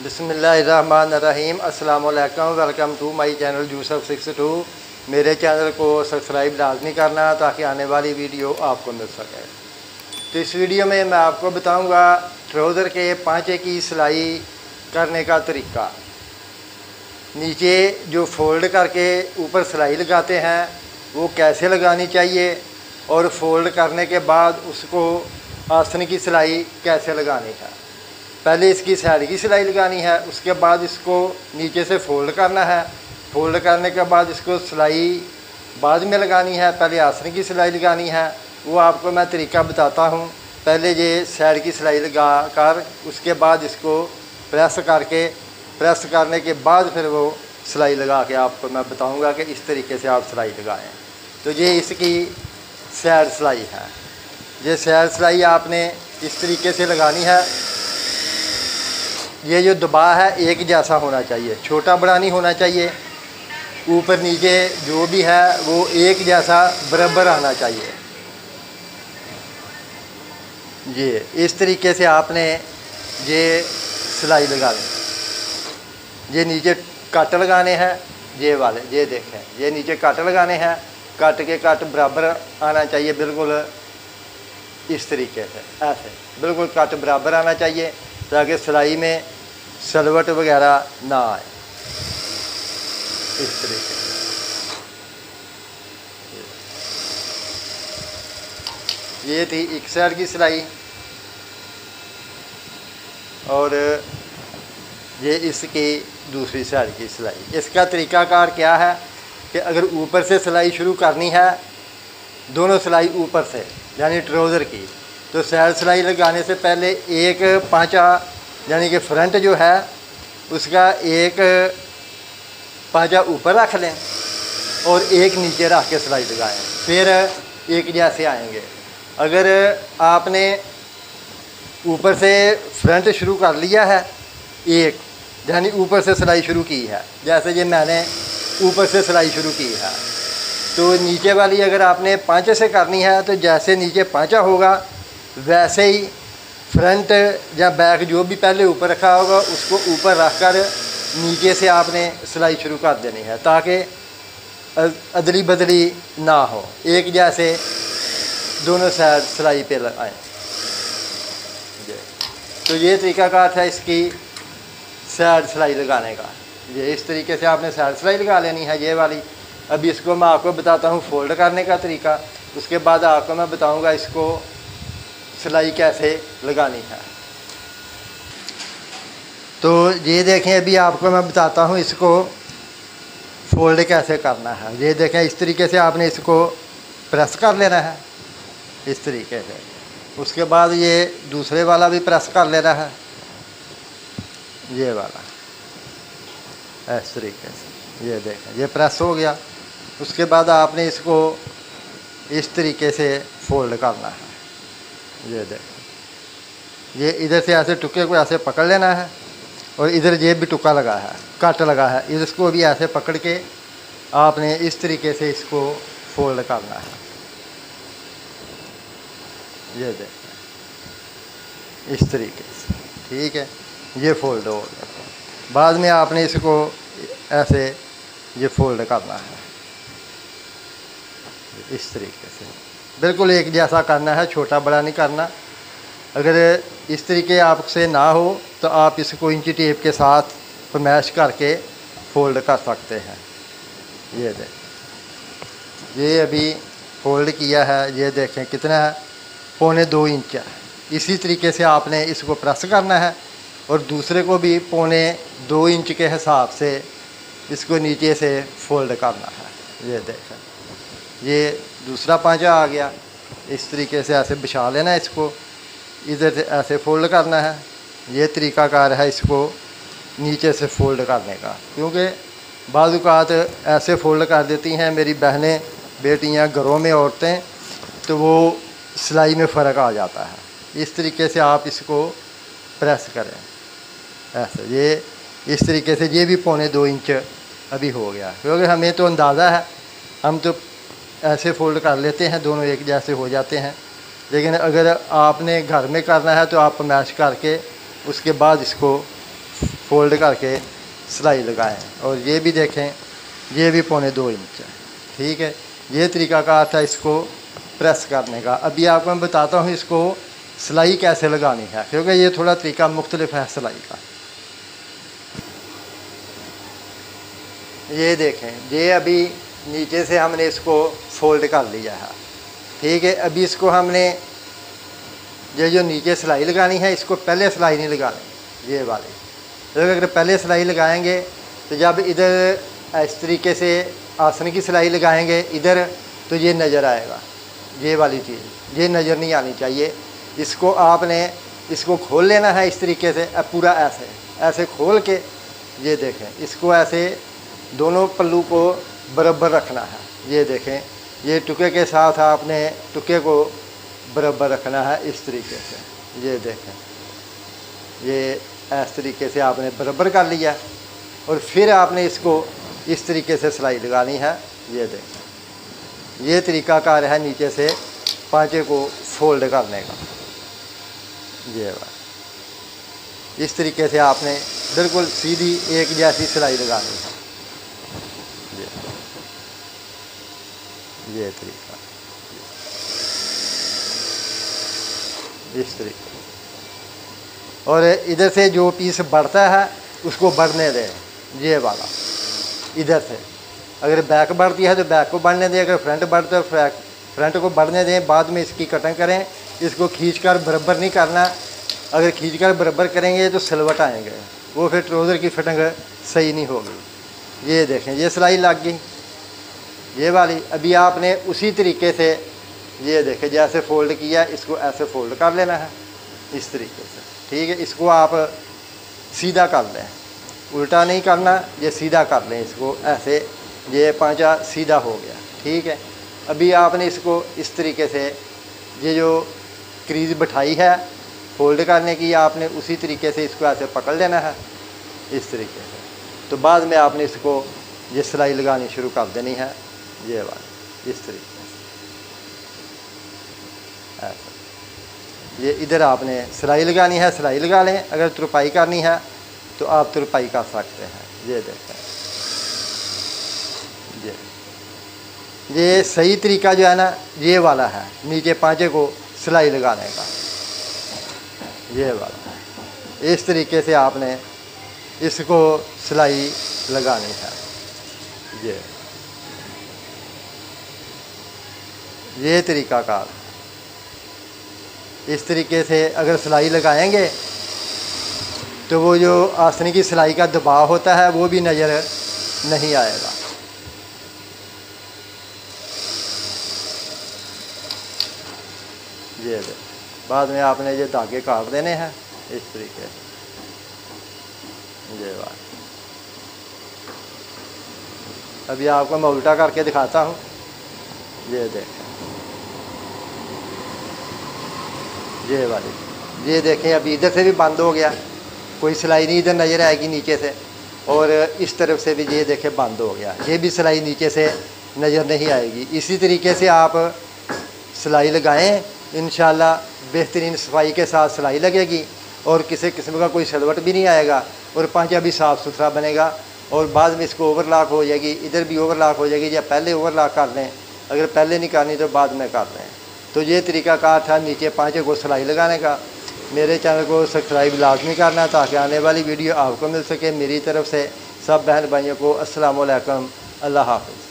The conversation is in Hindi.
बिस्मिल्लाहिर्रहमानिर्रहीम। अस्सलाम वालेकुम। Welcome to my channel Yusuf 62। मेरे चैनल को सब्सक्राइब लाजमी करना ताकि आने वाली वीडियो आपको मिल सके। तो इस वीडियो में मैं आपको बताऊंगा ट्राउज़र के पांचे की सिलाई करने का तरीका। नीचे जो फोल्ड करके ऊपर सिलाई लगाते हैं वो कैसे लगानी चाहिए और फोल्ड करने के बाद उसको आस्तीन की सिलाई कैसे लगानी है। पहले इसकी साइड की सिलाई लगानी है, उसके बाद इसको नीचे से फोल्ड करना है। फोल्ड करने के बाद इसको सिलाई बाद में लगानी है, पहले आस्तीन की सिलाई लगानी है। वो आपको मैं तरीका बताता हूँ। पहले ये साइड की सिलाई लगा कर उसके बाद इसको प्रेस करने के बाद फिर वो सिलाई लगा के आपको मैं बताऊँगा कि इस तरीके से आप सिलाई लगाएँ। तो ये इसकी साइड सिलाई है। ये साइड सिलाई आपने इस तरीके से लगानी है। ये जो दबाव है एक जैसा होना चाहिए, छोटा बड़ा नहीं होना चाहिए। ऊपर नीचे जो भी है वो एक जैसा बराबर आना चाहिए। ये इस तरीके से आपने ये सिलाई लगा लें। ये नीचे कट लगाने हैं, ये वाले ये देखें, ये नीचे कट लगाने हैं। कट के कट बराबर आना चाहिए, बिल्कुल इस तरीके से, ऐसे बिल्कुल कट बराबर आना चाहिए ताकि सिलाई में सलवट वगैरह ना आए। इस तरीके से ये थी एक साइड की सिलाई और ये इसकी दूसरी साइड की सिलाई। इसका तरीकाकार क्या है कि अगर ऊपर से सिलाई शुरू करनी है, दोनों सिलाई ऊपर से यानी ट्राउज़र की, तो साइड सिलाई लगाने से पहले एक पांचा यानी कि फ्रंट जो है उसका एक पांचा ऊपर रख लें और एक नीचे रख के सिलाई लगाएं, फिर एक जैसे आएंगे। अगर आपने ऊपर से फ्रंट शुरू कर लिया है, एक यानी ऊपर से सिलाई शुरू की है, जैसे ये मैंने ऊपर से सिलाई शुरू की है, तो नीचे वाली अगर आपने पांचे से करनी है तो जैसे नीचे पांचा होगा वैसे ही फ्रंट या बैक जो भी पहले ऊपर रखा होगा उसको ऊपर रख कर नीचे से आपने सिलाई शुरू कर देनी है ताकि अदली बदली ना हो, एक जैसे दोनों साइड सिलाई पे लगाएं। तो ये तरीकाकार था इसकी साइड सिलाई लगाने का। ये इस तरीके से आपने साइड सिलाई लगा लेनी है, ये वाली। अभी इसको मैं आपको बताता हूँ फोल्ड करने का तरीका, उसके बाद आपको मैं बताऊँगा इसको सिलाई कैसे लगानी है। तो ये देखें, अभी आपको मैं बताता हूँ इसको फोल्ड कैसे करना है। ये देखें, इस तरीके से आपने इसको प्रेस कर लेना है इस तरीके से। उसके बाद ये दूसरे वाला भी प्रेस कर लेना है, ये वाला इस तरीके से। ये देखें, ये प्रेस हो गया। उसके बाद आपने इसको इस तरीके से फोल्ड करना है। ये देखें, ये इधर से ऐसे टुके को ऐसे पकड़ लेना है और इधर ये भी टुका लगा है, कट लगा है, इसको भी ऐसे पकड़ के आपने इस तरीके से इसको फोल्ड करना है। ये देखें, इस तरीके से, ठीक है। ये फोल्ड हो गया। बाद में आपने इसको ऐसे ये फोल्ड करना है इस तरीके से, बिल्कुल एक जैसा करना है, छोटा बड़ा नहीं करना। अगर इस तरीके आपसे ना हो तो आप इसको इंची टेप के साथ फरमैश करके फोल्ड कर सकते हैं। ये देखें, ये अभी फोल्ड किया है, ये देखें कितना है, 1.25 इंच है। इसी तरीके से आपने इसको प्रेस करना है और दूसरे को भी 1.25 इंच के हिसाब से इसको नीचे से फोल्ड करना है। ये देखें, ये दूसरा पांचा आ गया। इस तरीके से ऐसे बिछा लेना है इसको, इधर से ऐसे फोल्ड करना है। ये तरीकाकार है इसको नीचे से फोल्ड करने का, क्योंकि बाज़ औक़ात ऐसे फोल्ड कर देती हैं मेरी बहनें, बेटियां, घरों में औरतें, तो वो सिलाई में फ़र्क आ जाता है। इस तरीके से आप इसको प्रेस करें ऐसे। ये इस तरीके से ये भी 1.25 इंच अभी हो गया, क्योंकि हमें तो अंदाज़ा है, हम तो ऐसे फोल्ड कर लेते हैं, दोनों एक जैसे हो जाते हैं। लेकिन अगर आपने घर में करना है तो आप मैश करके उसके बाद इसको फोल्ड करके सिलाई लगाएं। और ये भी देखें, ये भी 1.25 इंच है। ठीक है, ये तरीक़ाकार था इसको प्रेस करने का। अभी आपको मैं बताता हूँ इसको सिलाई कैसे लगानी है, क्योंकि ये थोड़ा तरीका मुख्तलिफ है सिलाई का। ये देखें, ये अभी नीचे से हमने इसको फोल्ड कर लिया है। ठीक है, अभी इसको हमने ये जो नीचे सिलाई लगानी है, इसको पहले सिलाई नहीं लगानी, ये वाली। तो अगर पहले सिलाई लगाएंगे तो जब इधर इस तरीके से आसन की सिलाई लगाएंगे इधर, तो ये नज़र आएगा, ये वाली चीज़ ये नज़र नहीं आनी चाहिए। इसको आपने इसको खोल लेना है इस तरीके से, अब पूरा ऐसे ऐसे खोल के, ये देखें, इसको ऐसे दोनों पल्लू को बराबर रखना है। ये देखें, ये टुके के साथ आपने टुके को बराबर रखना है इस तरीके से। ये देखें, ये इस तरीके से आपने बराबर कर लिया और फिर आपने इसको इस तरीके से सिलाई लगानी है। ये देखें, ये तरीक़ाकार है नीचे से पांचे को फोल्ड करने का। ये बात इस तरीके से आपने बिल्कुल सीधी एक जैसी सिलाई लगानी है। ये तरीका इस तरीके, और इधर से जो पीस बढ़ता है उसको बढ़ने दें, ये वाला इधर से। अगर बैक बढ़ती है तो बैक को बढ़ने दें, अगर फ्रंट बढ़ता है तो फ्रंट को बढ़ने दें। बाद में इसकी कटिंग करें, इसको खींचकर बराबर नहीं करना। अगर खींचकर बराबर करेंगे तो सिलवट आएंगे, वो फिर ट्राउज़र की फिटिंग सही नहीं होगी। ये देखें, ये सिलाई लग गई, ये वाली। अभी आपने उसी तरीके से ये देखें, जैसे फ़ोल्ड किया इसको ऐसे फ़ोल्ड कर लेना है इस तरीके से। ठीक है, इसको आप सीधा कर लें, उल्टा नहीं करना, ये सीधा कर लें इसको ऐसे, ये पांचा सीधा हो गया। ठीक है, अभी आपने इसको इस तरीके से ये जो क्रीज बिठाई है फोल्ड करने की, आपने उसी तरीके से इसको ऐसे पकड़ लेना है इस तरीके से। तो बाद में आपने इसको ये सिलाई लगानी शुरू कर देनी है, ये वाली इस तरीके से ऐसा। ये इधर आपने सिलाई लगानी है, सिलाई लगा लें। अगर तुरपाई करनी है तो आप तुरपाई कर सकते हैं। ये देखें, ये सही तरीका जो है ना, ये वाला है, नीचे पांचे को सिलाई लगाने का, ये वाला। इस तरीके से आपने इसको सिलाई लगानी है। ये तरीक़ाकार इस तरीके से अगर सिलाई लगाएंगे तो वो जो आसनी की सिलाई का दबाव होता है वो भी नज़र नहीं आएगा। ये बाद में आपने ये धागे काट देने हैं इस तरीके से। ये बात अभी आपको मैं उल्टा करके दिखाता हूँ। ये देखें, ये वाली, ये देखें, अभी इधर से भी बंद हो गया, कोई सिलाई नहीं इधर नज़र आएगी नीचे से, और इस तरफ से भी ये देखें बंद हो गया, ये भी सिलाई नीचे से नज़र नहीं आएगी। इसी तरीके से आप सिलाई लगाएं, इंशाल्लाह बेहतरीन सफाई के साथ सिलाई लगेगी और किसी किस्म का कोई सलवट भी नहीं आएगा और पांचा भी साफ़ सुथरा बनेगा। और बाद में इसको ओवरलॉक हो जाएगी, इधर भी ओवरलॉक हो जाएगी, या पहले ओवरलॉक कर लें, अगर पहले नहीं करनी तो बाद में कर लें। तो ये तरीक़ाकार था नीचे पांचे को सिलाई लगाने का। मेरे चैनल को सब्सक्राइब लाजमी करना ताकि आने वाली वीडियो आपको मिल सके। मेरी तरफ से सब बहन भाइयों को अस्सलाम वालेकुम, अल्लाह हाफ़िज़।